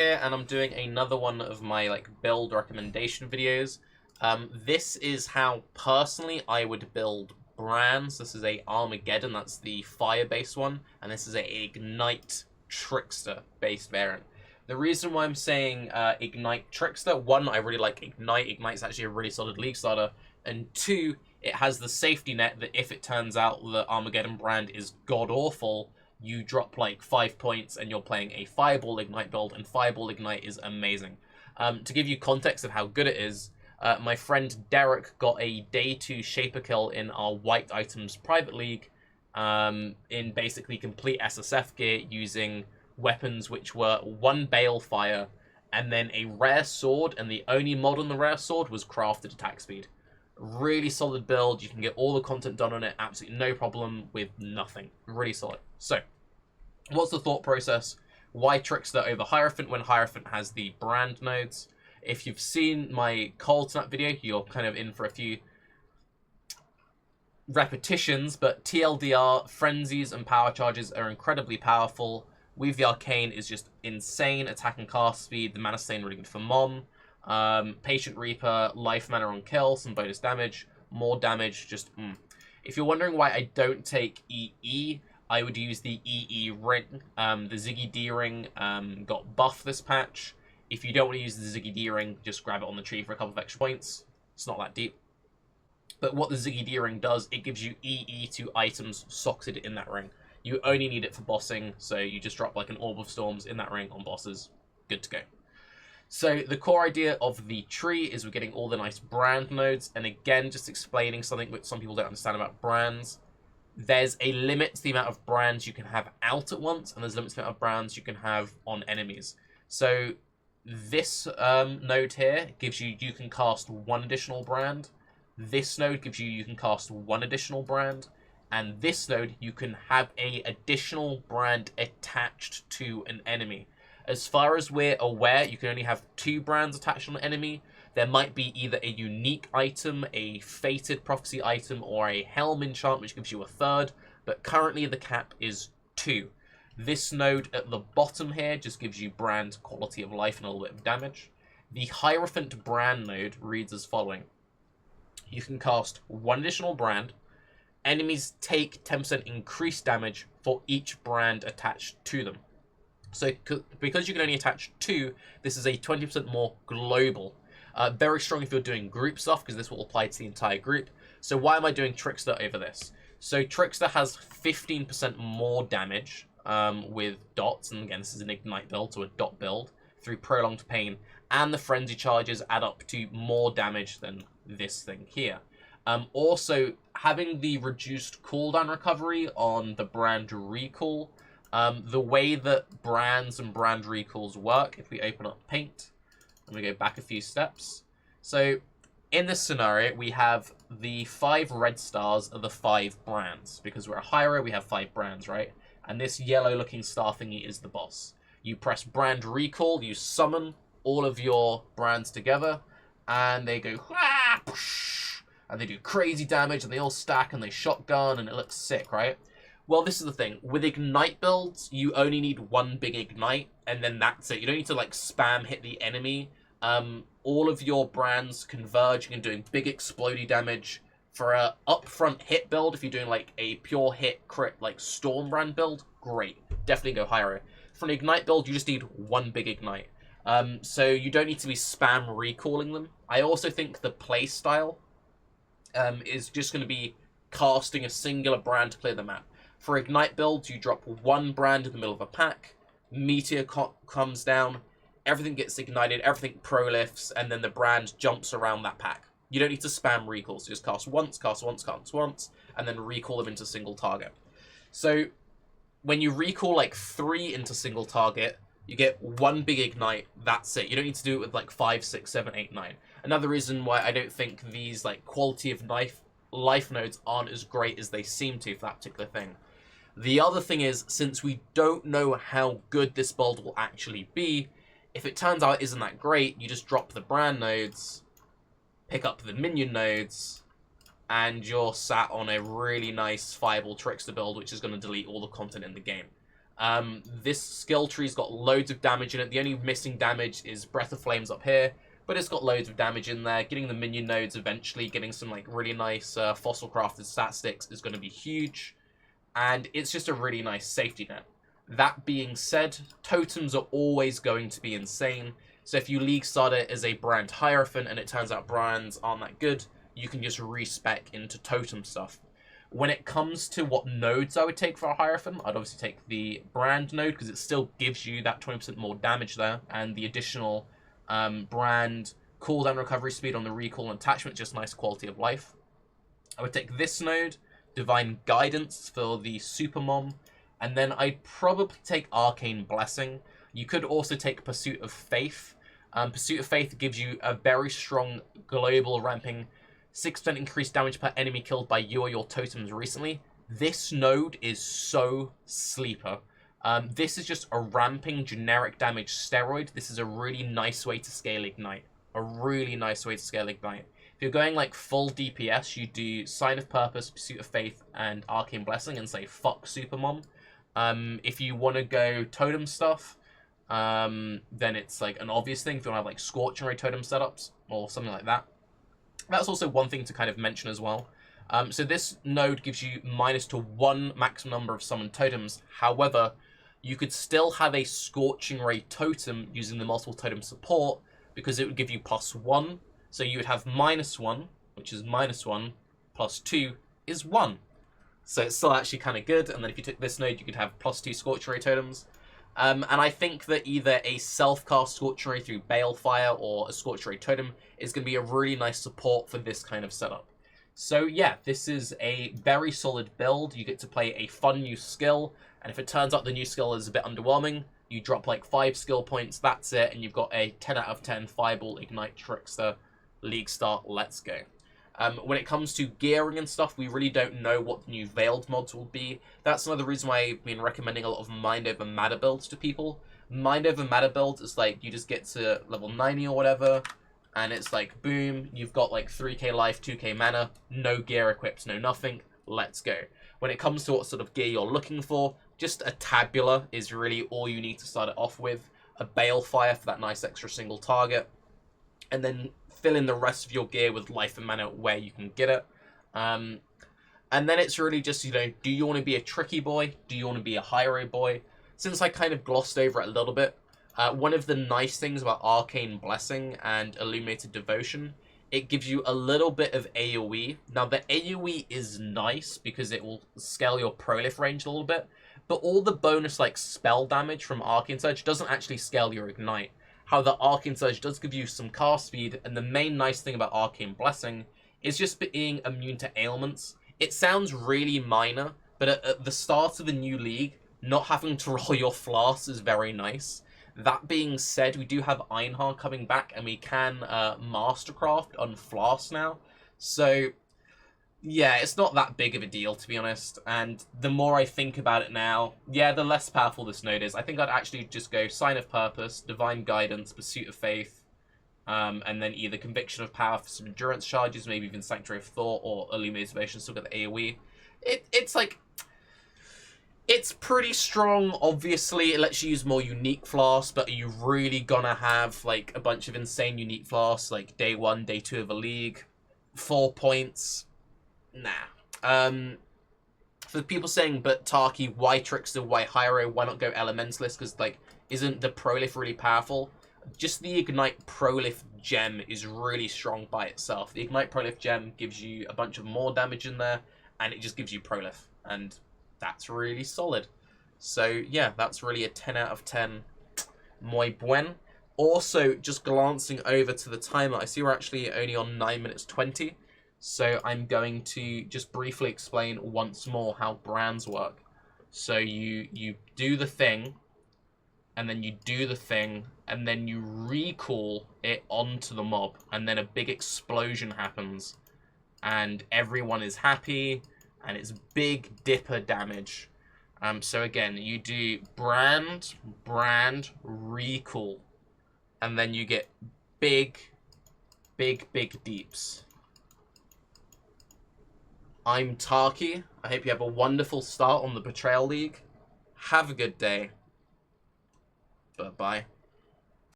Here, and I'm doing another one of my build recommendation videos. This is how personally I would build brands. This is a Armageddon, that's the fire-based one, and this is a Ignite Trickster-based variant. The reason why I'm saying Ignite Trickster, one, I really like Ignite. Ignite's actually a really solid League starter, and two, it has the safety net that if it turns out the Armageddon brand is god-awful, you drop like 5 points and you're playing a Fireball Ignite build, and Fireball Ignite is amazing. To give you context of how good it is, my friend Derek got a day 2 Shaper kill in our White Items private league in basically complete SSF gear using weapons which were 1 Balefire and then a rare sword, and the only mod on the rare sword was crafted attack speed. Really solid build. You can get all the content done on it, absolutely no problem with nothing. Really solid. So, what's the thought process? Why Trickster over Hierophant when Hierophant has the brand nodes? If you've seen my Call to That video, you're kind of in for a few repetitions, but TLDR, Frenzies, and Power Charges are incredibly powerful. Weave the Arcane is just insane. Attack and cast speed, the Mana Stain really good for Mom. Patient Reaper, Life Mana on kill, some bonus damage, more damage, just If you're wondering why I don't take EE, I would use the EE ring. The Ziggy D ring got buffed this patch. If you don't want to use the Ziggy D ring, just grab it on the tree for a couple of extra points. It's not that deep. But what the Ziggy D ring does, it gives you EE to items socketed in that ring. You only need it for bossing, so you just drop like an Orb of Storms in that ring on bosses. Good to go. So the core idea of the tree is we're getting all the nice brand nodes, and again, just explaining something which some people don't understand about brands. There's a limit to the amount of brands you can have out at once, and there's a limit to the amount of brands you can have on enemies. So this node here gives you can cast 1 additional brand. This node gives you can cast 1 additional brand. And this node, you can have a additional brand attached to an enemy. As far as we're aware, you can only have 2 brands attached on an enemy. There might be either a unique item, a fated prophecy item, or a helm enchant, which gives you a 3rd. But currently the cap is 2. This node at the bottom here just gives you brand, quality of life, and a little bit of damage. The Hierophant brand node reads as following. You can cast 1 additional brand. Enemies take 10% increased damage for each brand attached to them. So because you can only attach 2, this is a 20% more global. Very strong if you're doing group stuff, because this will apply to the entire group. So why am I doing Trickster over this? So Trickster has 15% more damage with dots, and again this is an Ignite build, so a dot build, through Prolonged Pain, and the Frenzy charges add up to more damage than this thing here. Also, having the reduced cooldown recovery on the brand recall, the way that brands and brand recalls work, if we open up Paint, and we go back a few steps. So, in this scenario, we have the 5 red stars are the 5 brands. Because we're a Hierophant, we have 5 brands, right? And this yellow-looking star thingy is the boss. You press brand recall, you summon all of your brands together, and they go, and they do crazy damage, and they all stack, and they shotgun, and it looks sick, right? Well, this is the thing. With Ignite builds, you only need 1 big Ignite, and then that's it. You don't need to, spam hit the enemy. All of your brands converging and doing big explodey damage. For a upfront hit build, if you're doing, a pure hit crit, Storm brand build, great. Definitely go Hierophant. For an Ignite build, you just need 1 big Ignite. So you don't need to be spam recalling them. I also think the playstyle is just going to be casting a singular brand to clear the map. For Ignite builds, you drop 1 brand in the middle of a pack, Meteor comes down, everything gets ignited, everything prolifts, and then the brand jumps around that pack. You don't need to spam recalls, just cast once, and then recall them into single target. So, when you recall 3 into single target, you get 1 big Ignite, that's it. You don't need to do it with 5, 6, 7, 8, 9. Another reason why I don't think these quality of life nodes aren't as great as they seem to for that particular thing. The other thing is, since we don't know how good this build will actually be, if it turns out it isn't that great, you just drop the brand nodes, pick up the minion nodes, and you're sat on a really nice Fireball Trickster build, which is going to delete all the content in the game. This skill tree's got loads of damage in it. The only missing damage is Breath of Flames up here, but it's got loads of damage in there. Getting the minion nodes eventually, getting some like really nice fossil crafted stat sticks is going to be huge, and it's just a really nice safety net. That being said, totems are always going to be insane. So if you league start it as a brand Hierophant and it turns out brands aren't that good, you can just respec into totem stuff. When it comes to what nodes I would take for a Hierophant, I'd obviously take the brand node because it still gives you that 20% more damage there, and the additional brand cooldown recovery speed on the recall and attachment, just nice quality of life. I would take this node, Divine Guidance for the Super Mom, and then I'd probably take Arcane Blessing. You could also take Pursuit of Faith. Pursuit of Faith gives you a very strong global ramping 6% increased damage per enemy killed by you or your totems recently. This node is so sleeper. This is just a ramping generic damage steroid. This is a really nice way to scale Ignite. A really nice way to scale Ignite. If you're going like full DPS, you do Sign of Purpose, Pursuit of Faith, and Arcane Blessing and say fuck Supermom. If you want to go totem stuff, then it's like an obvious thing if you want to have like Scorching Ray totem setups or something like that. That's also one thing to kind of mention as well. So this node gives you -1 maximum number of summoned totems. However, you could still have a Scorching Ray totem using the multiple totem support because it would give you +1. So you would have -1, which is -1, +2 is 1. So it's still actually kind of good. And then if you took this node, you could have +2 Scorching Ray totems. And I think that either a self-cast Scorching Ray through Balefire or a Scorching Ray totem is going to be a really nice support for this kind of setup. So yeah, this is a very solid build. You get to play a fun new skill, and if it turns out the new skill is a bit underwhelming, you drop like 5 skill points, that's it, and you've got a 10 out of 10 Fireball, Ignite, Trickster, League Start, let's go. When it comes to gearing and stuff, we really don't know what the new Veiled mods will be. That's another reason why I've been recommending a lot of Mind Over Matter builds to people. Mind Over Matter builds is like, you just get to level 90 or whatever, and it's like, boom, you've got like 3k life, 2k mana, no gear equipped, no nothing, let's go. When it comes to what sort of gear you're looking for, just a Tabula is really all you need to start it off with. A Balefire for that nice extra single target, and then fill in the rest of your gear with life and mana where you can get it. And then it's really just, you know, do you want to be a tricky boy? Do you want to be a Hyro boy? Since I kind of glossed over it a little bit, one of the nice things about Arcane Blessing and Illuminated Devotion, it gives you a little bit of AoE. Now, the AoE is nice because it will scale your prolif range a little bit, but all the bonus, like, spell damage from Arcane Surge doesn't actually scale your Ignite. How the Arcane Surge does give you some cast speed, and the main nice thing about Arcane Blessing is just being immune to ailments. It sounds really minor, but at the start of the new league, not having to roll your flasks is very nice. That being said, we do have Einhar coming back, and we can Mastercraft on flasks now. So, yeah, it's not that big of a deal, to be honest. And the more I think about it now, yeah, the less powerful this node is. I think I'd actually just go Sign of Purpose, Divine Guidance, Pursuit of Faith, and then either Conviction of Power for some endurance charges, maybe even Sanctuary of Thought, or Illuminated Devotion, still got the AoE. It's like, it's pretty strong, obviously. It lets you use more unique flasks, but are you really gonna have, like, a bunch of insane unique flasks, like day 1, day 2 of a league? 4 points? Nah. For people saying, but Tarke, why Trickster, why Hyro, why not go Elementalist? Because, like, isn't the Prolif really powerful? Just the Ignite Prolif gem is really strong by itself. The Ignite Prolif gem gives you a bunch of more damage in there, and it just gives you Prolif, and that's really solid. So, yeah, that's really a 10 out of 10. Muy buen. Also, just glancing over to the timer, I see we're actually only on 9 minutes 20. So I'm going to just briefly explain once more how brands work. So you do the thing, and then you do the thing, and then you recall it onto the mob, and then a big explosion happens, and everyone is happy, and it's big dipper damage. So again, you do brand, recall, and then you get big deeps. I'm Tarke. I hope you have a wonderful start on the Betrayal League. Have a good day. Bye-bye.